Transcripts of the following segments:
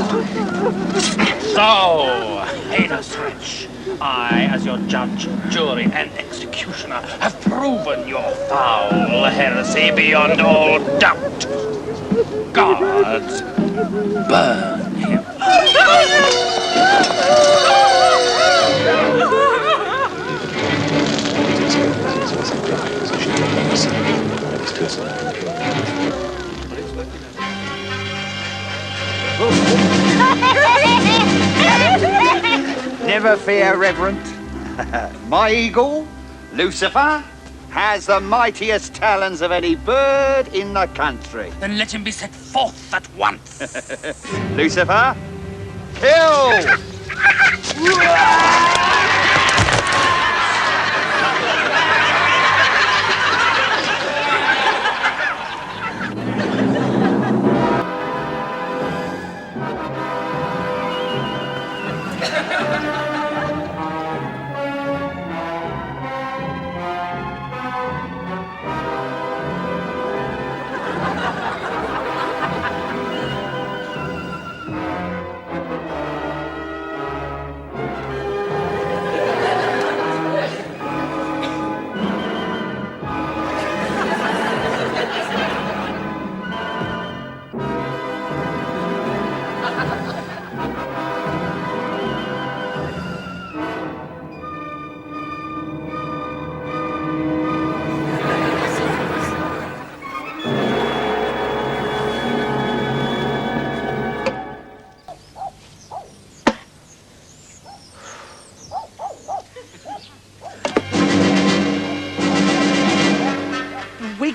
So, heinous wretch, I, as your judge, jury, and executioner, have proven your foul heresy beyond all doubt. Guards, burn him. Never fear, Reverend. My eagle, Lucifer, has the mightiest talons of any bird in the country. Then let him be set forth at once. Lucifer, kill!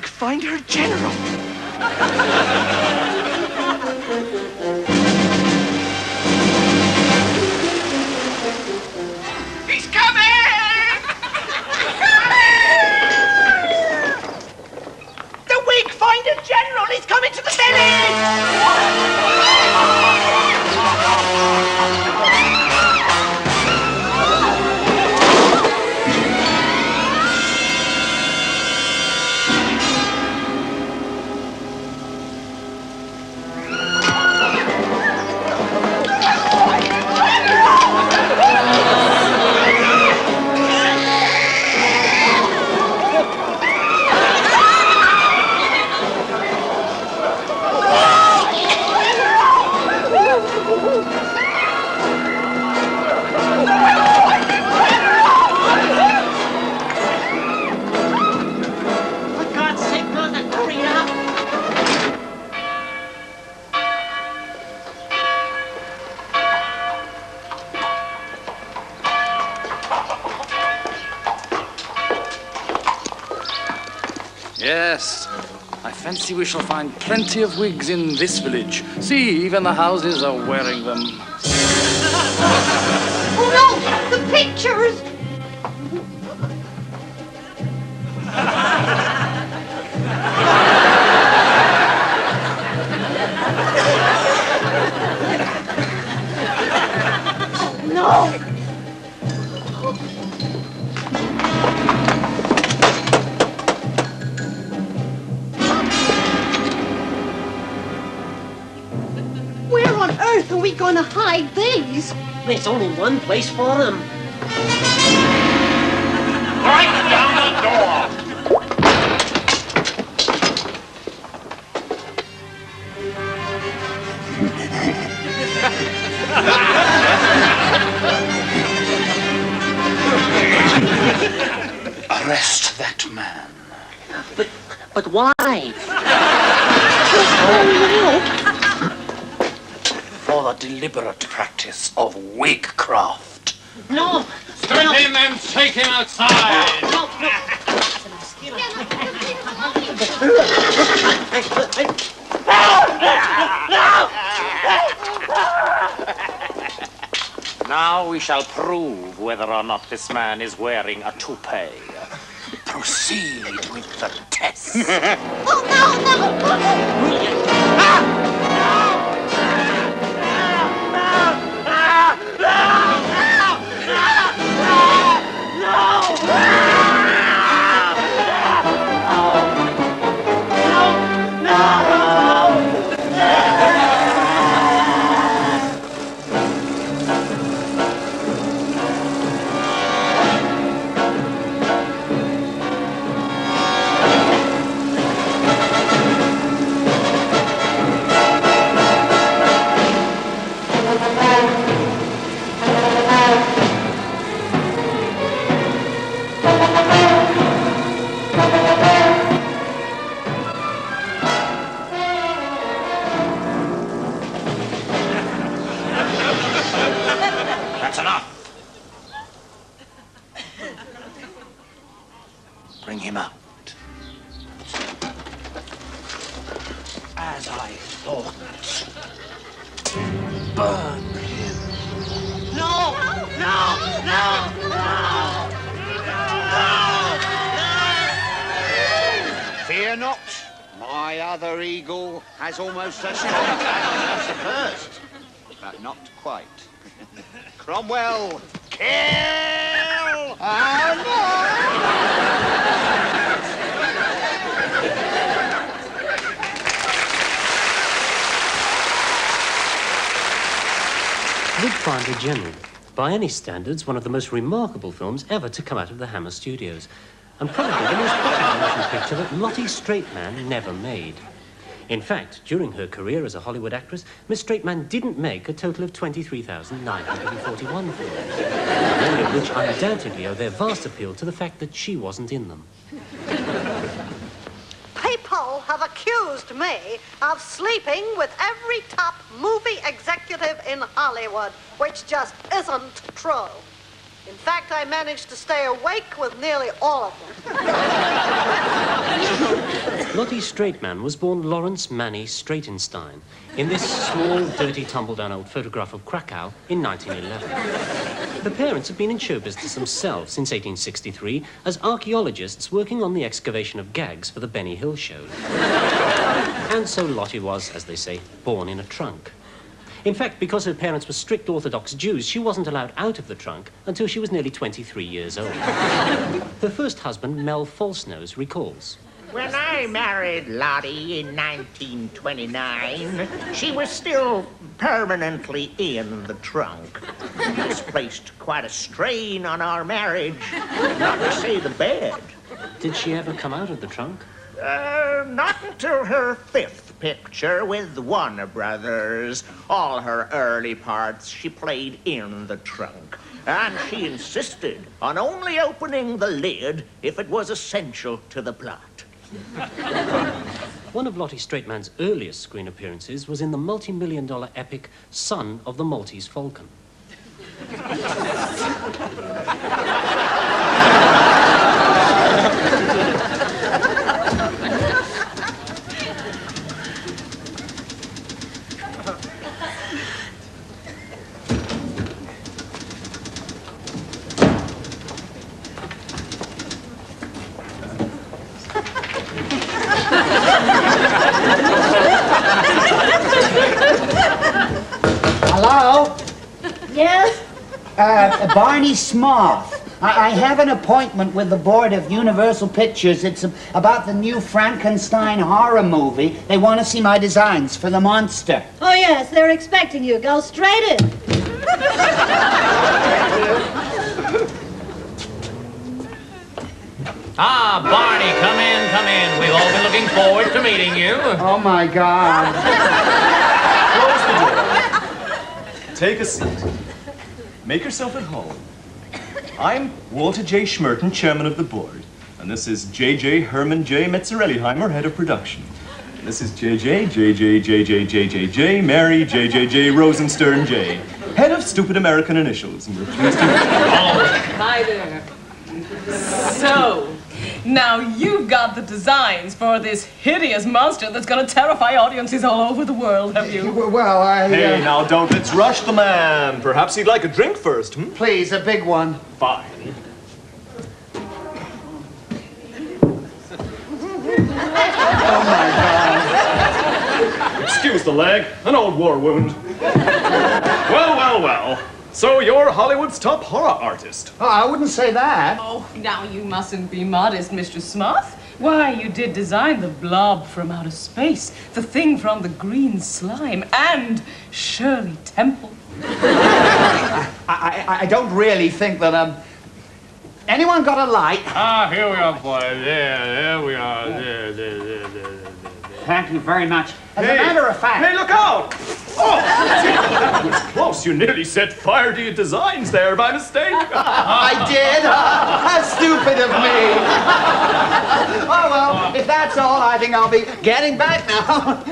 Finder General. He's coming! The Wig Finder General is coming to the village! Yes, I fancy we shall find plenty of wigs in this village. See, even the houses are wearing them. Oh no, the pictures! No! Where on earth are we gonna hide these? There's only one place for them. Right down the door! Arrest that man. But why? For the deliberate practice of wigcraft. No! Strip him and take him outside! No! Now we shall prove whether or not this man is wearing a toupee. Proceed with the test. Oh him out. As I thought. Burn him. No! No! No! No! Fear not. My other eagle has almost as strong talons as the first. But not quite. Cromwell, kill! Oh, Woodfinder General, by any standards, one of the most remarkable films ever to come out of the Hammer Studios, and probably the most popular motion picture that Lottie Straightman never made. In fact, during her career as a Hollywood actress, Miss Straightman didn't make a total of 23,941 films, many of which undoubtedly owe their vast appeal to the fact that she wasn't in them. People have accused me of sleeping with every top movie executive in Hollywood, which just isn't true. In fact, I managed to stay awake with nearly all of them. Lottie Straightman was born Lawrence Manny Straitenstein in this small, dirty, tumble-down old photograph of Krakow in 1911. Her parents have been in show business themselves since 1863 as archaeologists working on the excavation of gags for the Benny Hill shows. And so Lottie was, as they say, born in a trunk. In fact, because her parents were strict Orthodox Jews, she wasn't allowed out of the trunk until she was nearly 23 years old. Her first husband, Mel Falsenose, recalls. When I married Lottie in 1929, she was still permanently in the trunk. This placed quite a strain on our marriage, not to say the bed. Did she ever come out of the trunk? Not until her fifth picture with Warner Brothers. All her early parts she played in the trunk. And she insisted on only opening the lid if it was essential to the plot. One of Lottie Straightman's earliest screen appearances was in the multi-million-dollar epic Son of the Maltese Falcon. Hello? Yes? Barney Smith. I have an appointment with the board of Universal Pictures. It's about the new Frankenstein horror movie. They want to see my designs for the monster. Oh, yes, they're expecting you. Go straight in. Ah, Barney, come in, come in. We've all been looking forward to meeting you. Oh, my God. Close the door. Take a seat. Make yourself at home. I'm Walter J. Schmerton, chairman of the board. And this is J.J. Herman J. Metzarelli-Heimer, head of production. And this is J.J. Mary J. Rosenstern J. head of stupid American initials. And we're pleased to meet you. Hi there. So, now you've got the designs for this hideous monster that's going to terrify audiences all over the world, have you? Well, Hey, now don't let's rush the man. Perhaps he'd like a drink first, hmm? Please, a big one. Fine. Oh, my God. Excuse the leg, an old war wound. Well. So you're Hollywood's top horror artist. Oh, I wouldn't say that. Oh, now you mustn't be modest, Mr. Smith. Why, you did design the blob from outer space, the thing from the green slime, and Shirley Temple. I don't really think that, anyone got a light? Ah, here we are, boy. There we are. There. Thank you very much. As a matter of fact... Hey, look out! Oh, that was close. You nearly set fire to your designs there by mistake. I did? How stupid of me. Oh, well, if that's all, I think I'll be getting back now.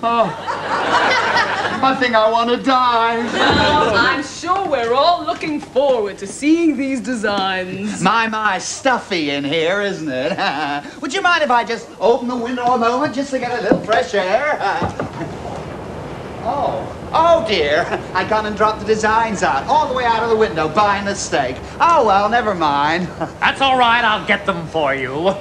I think I want to die. Well, I'm sure we're all looking forward to seeing these designs. My, stuffy in here, isn't it? Would you mind if I just open the window a moment just to get a little fresh air? Oh dear. I gone and dropped the designs out, all the way out of the window by mistake. Oh, well, never mind. That's all right, I'll get them for you.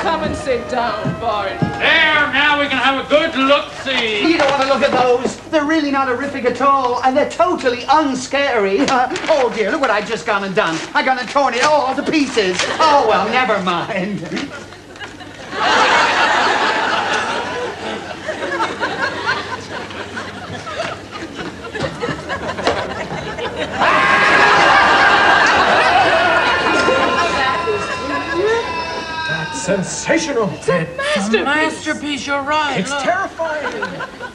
Come and sit down, Barney. There, now we can have a good look-see. You don't want to look at those. They're really not horrific at all, and they're totally unscary. Oh dear, look what I just gone and done. I gone and torn it all to pieces. Oh, well, never mind. Sensational. It's a masterpiece. Masterpiece, you're right. It's terrifying.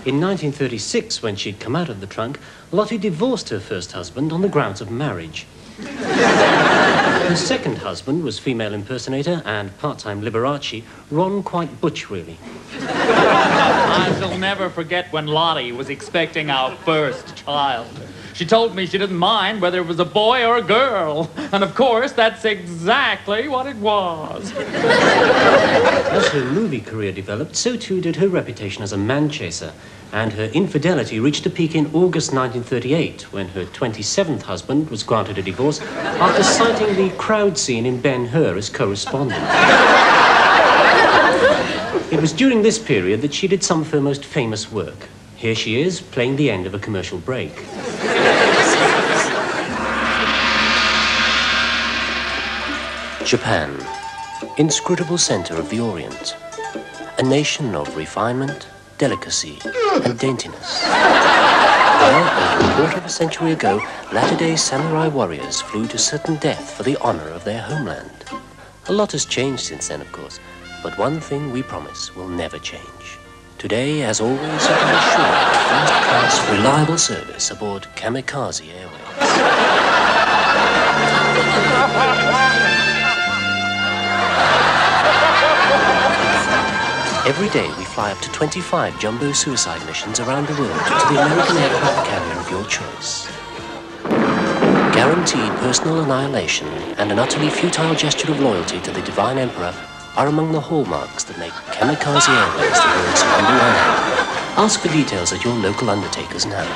In 1936, when she'd come out of the trunk, Lottie divorced her first husband on the grounds of marriage. Her second husband was female impersonator and part-time Liberace, Ron quite butch, really. I shall never forget when Lottie was expecting our first child. She told me she didn't mind whether it was a boy or a girl. And of course, that's exactly what it was. As her movie career developed, so too did her reputation as a man-chaser. And her infidelity reached a peak in August 1938, when her 27th husband was granted a divorce after citing the crowd scene in Ben-Hur as correspondent. It was during this period that she did some of her most famous work. Here she is, playing the end of a commercial break. Japan, inscrutable center of the Orient. A nation of refinement, delicacy, and daintiness. Well, over a quarter of a century ago, latter-day samurai warriors flew to certain death for the honor of their homeland. A lot has changed since then, of course, but one thing we promise will never change. Today, as always, you can be sure of first-class, reliable service aboard Kamikaze Airways. Every day, we fly up to 25 jumbo suicide missions around the world to the American aircraft carrier of your choice. Guaranteed personal annihilation and an utterly futile gesture of loyalty to the Divine Emperor are among the hallmarks that make Kamikaze Airways the world's #1 airline. Ask for details at your local undertakers now.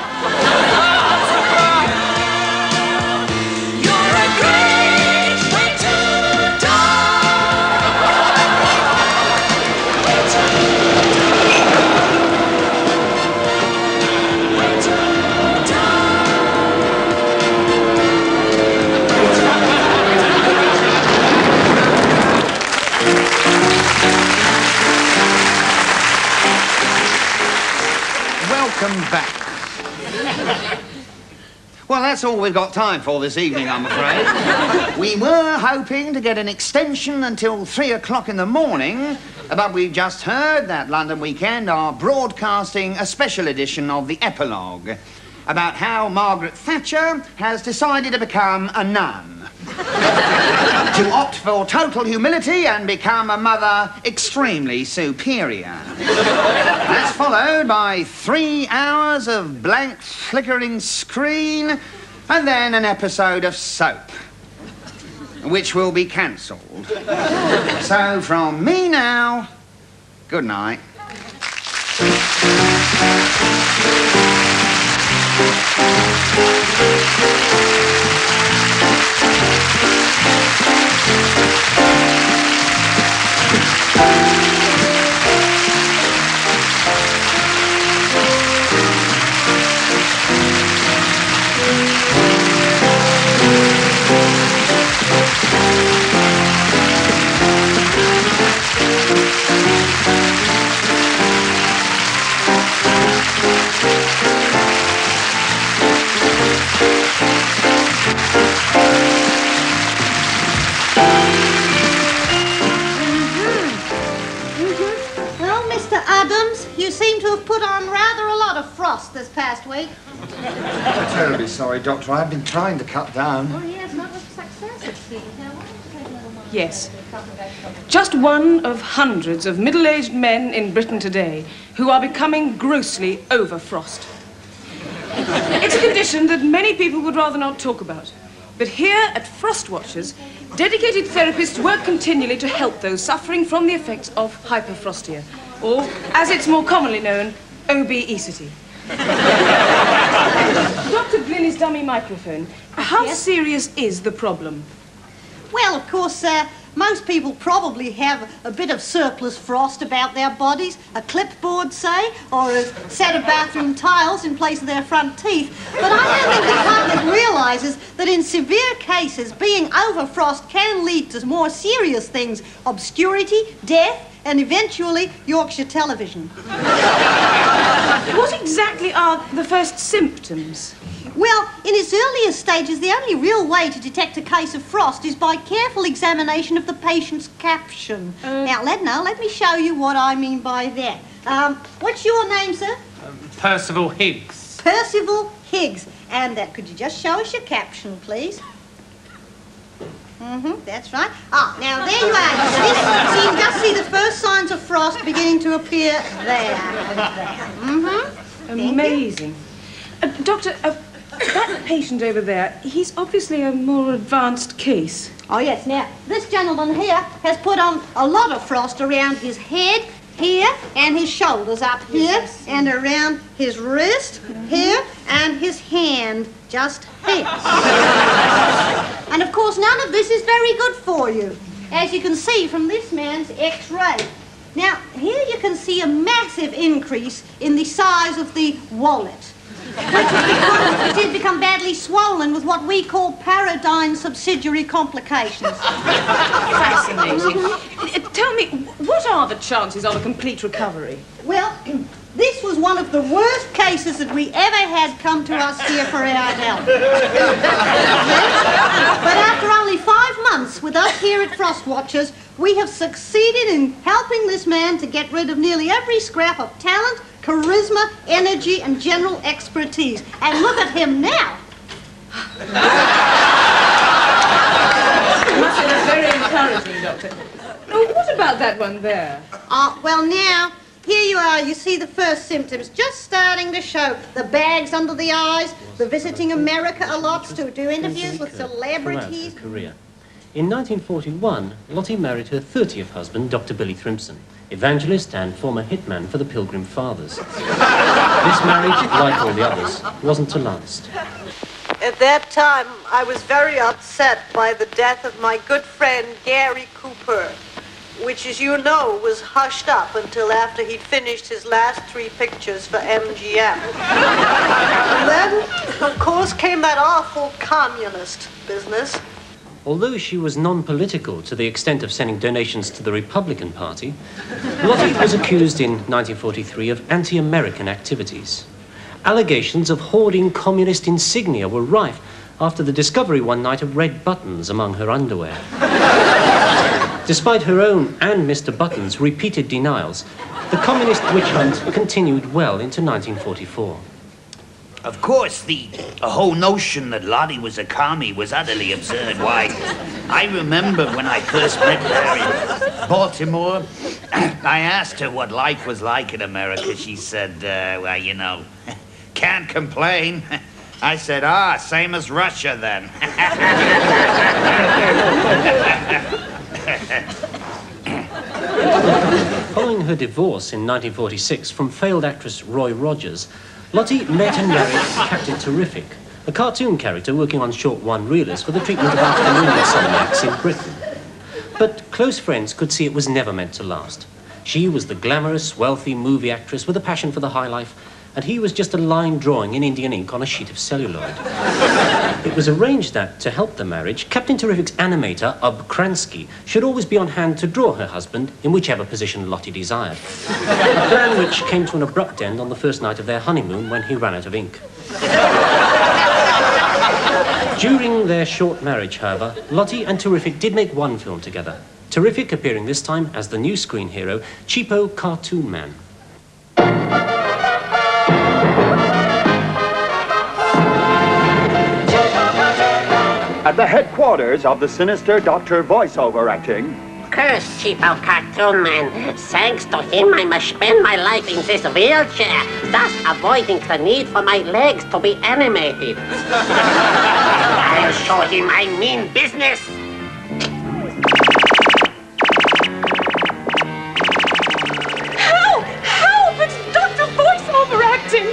Welcome back. Well, that's all we've got time for this evening, I'm afraid. We were hoping to get an extension until 3 o'clock in the morning, but we've just heard that London Weekend are broadcasting a special edition of the epilogue about how Margaret Thatcher has decided to become a nun. To opt for total humility and become a mother extremely superior. That's followed by 3 hours of blank flickering screen and then an episode of soap, which will be cancelled. So from me now, good night. Well, Mr. Adams, you seem to have put on rather a lot of frost this past week. I'm terribly sorry, Doctor. I've been trying to cut down. Oh, yes, not with success, it seems. Yes. Just one of hundreds of middle-aged men in Britain today who are becoming grossly overfrost. It's a condition that many people would rather not talk about. But here at Frost Watchers, dedicated therapists work continually to help those suffering from the effects of hyperfrostia, or, as it's more commonly known, obesity. Dr. Glyn's dummy microphone, how serious is the problem? Well, of course, most people probably have a bit of surplus frost about their bodies, a clipboard, say, or a set of bathroom tiles in place of their front teeth. But I don't think the public realises that in severe cases, being overfrost can lead to more serious things: obscurity, death, and eventually Yorkshire television. What exactly are the first symptoms? Well, in its earliest stages, the only real way to detect a case of frost is by careful examination of the patient's caption. Now, let me show you what I mean by that. What's your name, sir? Percival Higgs. Percival Higgs. And could you just show us your caption, please? That's right. Ah, now there you are. So you can just see the first signs of frost beginning to appear there. Amazing. Doctor, that patient over there, he's obviously a more advanced case. Oh, yes. Now, this gentleman here has put on a lot of frost around his head, here, and his shoulders up here, and around his wrist, here, and his hand, just here. And, of course, none of this is very good for you, as you can see from this man's X-ray. Now, here you can see a massive increase in the size of the wallet, which has become badly swollen with what we call paradigm subsidiary complications. Fascinating. Tell me, what are the chances of a complete recovery? Well, this was one of the worst cases that we ever had come to us here for our help. But after only 5 months with us here at Frost Watchers, we have succeeded in helping this man to get rid of nearly every scrap of talent, charisma, energy, and general expertise. And look at him now. Must have been very encouraging, Doctor. Oh, what about that one there? Well, now, here you are. You see the first symptoms just starting to show. The bags under the eyes, the visiting America a lot to do interviews with celebrities. Throughout her career. In 1941, Lottie married her 30th husband, Dr. Billy Thrimpson, evangelist and former hitman for the Pilgrim Fathers. This marriage, like all the others, wasn't to last. At that time, I was very upset by the death of my good friend Gary Cooper, which, as you know, was hushed up until after he'd finished his last 3 pictures for MGM. And then, of course, came that awful communist business. Although she was non-political to the extent of sending donations to the Republican Party, Lottie was accused in 1943 of anti-American activities. Allegations of hoarding communist insignia were rife after the discovery one night of red buttons among her underwear. Despite her own and Mr. Button's repeated denials, the communist witch hunt continued well into 1944. Of course, the whole notion that Lottie was a commie was utterly absurd. Why, I remember when I first met her in Baltimore, I asked her what life was like in America. She said, well, you know, can't complain. I said, same as Russia then. Following her divorce in 1946 from failed actress Roy Rogers, Lottie met and married Captain Terrific, a cartoon character working on short one-reelers for the treatment of afternoon insomniacs in Britain. But close friends could see it was never meant to last. She was the glamorous, wealthy movie actress with a passion for the high life, and he was just a line drawing in Indian ink on a sheet of celluloid. It was arranged that, to help the marriage, Captain Terrific's animator, Ub Kransky, should always be on hand to draw her husband in whichever position Lottie desired. A plan which came to an abrupt end on the first night of their honeymoon when he ran out of ink. During their short marriage, however, Lottie and Terrific did make one film together. Terrific appearing this time as the new screen hero, Cheapo Cartoon Man. At the headquarters of the sinister Dr. Voiceover Acting. Curse, cheapo cartoon man. Thanks to him, I must spend my life in this wheelchair, thus avoiding the need for my legs to be animated. I'll show him I mean business. Help! It's Dr. Voiceover Acting!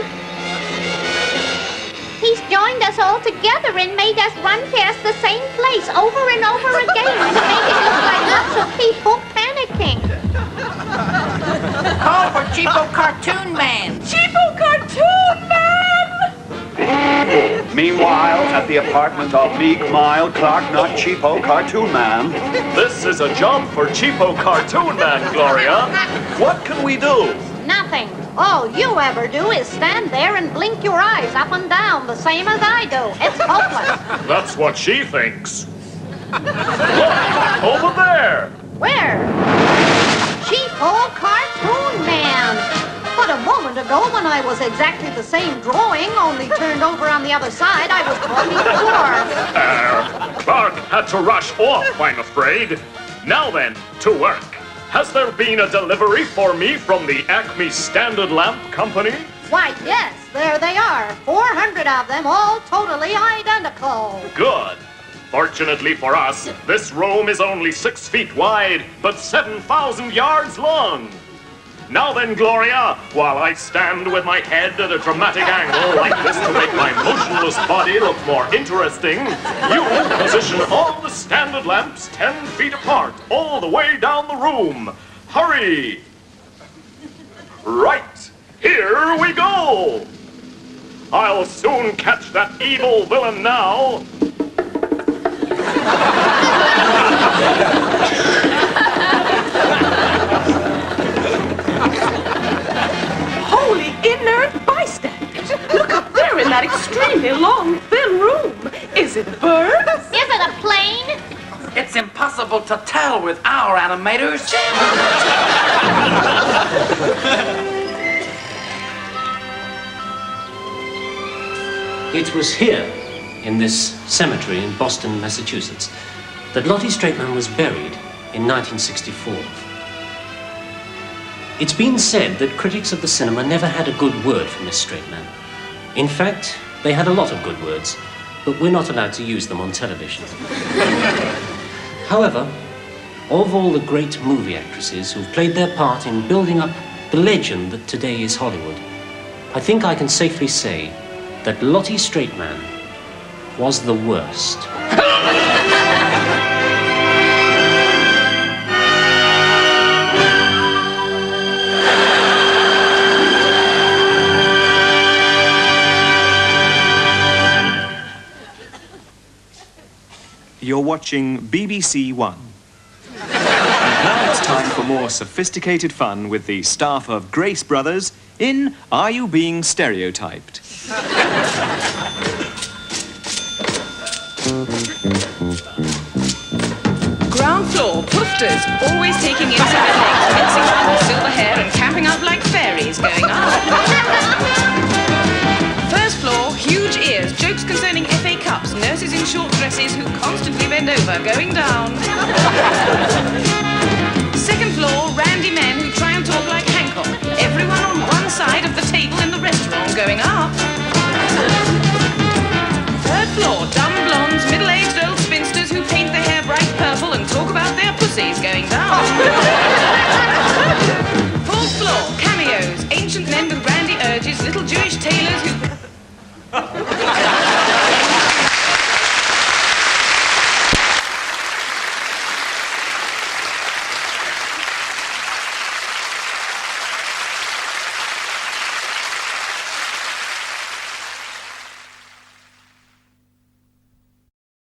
He's joined us all together and made us run past the same place over and over again to make it look like lots of people panicking. Call for Cheapo Cartoon Man. Cheapo Cartoon Man! Meanwhile, at the apartment of Meek Mile Clark Not Cheapo Cartoon Man. This is a job for Cheapo Cartoon Man, Gloria. What can we do? Nothing. All you ever do is stand there and blink your eyes up and down, the same as I do. It's hopeless. That's what she thinks. Look, over there. Where? Cheapo Cartoon Man. But a moment ago, when I was exactly the same drawing, only turned over on the other side, I was talking to Clark. Clark had to rush off, I'm afraid. Now then, to work. Has there been a delivery for me from the Acme Standard Lamp Company? Why, yes, there they are. 400 of them, all totally identical. Good. Fortunately for us, this room is only 6 feet wide, but 7,000 yards long. Now then, Gloria, while I stand with my head at a dramatic angle like this to make my motionless body look more interesting, you position all the standard lamps 10 feet apart, all the way down the room. Hurry! Right, here we go! I'll soon catch that evil villain now. Holy inert bystanders! Look up there in that extremely long, thin room. Is it a bird? Is it a plane? It's impossible to tell with our animators. It was here, in this cemetery in Boston, Massachusetts, that Lottie Straightman was buried in 1964. It's been said that critics of the cinema never had a good word for Miss Straightman. In fact, they had a lot of good words, but we're not allowed to use them on television. However, of all the great movie actresses who've played their part in building up the legend that today is Hollywood, I think I can safely say that Lottie Straightman was the worst. You're watching BBC One. And now it's time for more sophisticated fun with the staff of Grace Brothers in Are You Being Stereotyped? Ground floor, poofters, always taking inside legs, mixing around with silver hair and camping out like fairies going up. First floor, huge ears, jokes concerning FA Cups, nurses in short dresses who constantly bend over going down. Second floor, randy men who try and talk like Hancock, everyone on one side of the table in the restaurant going up. Third floor, dumb blondes, middle-aged old spinsters who paint their hair bright purple and talk about their pussies going down.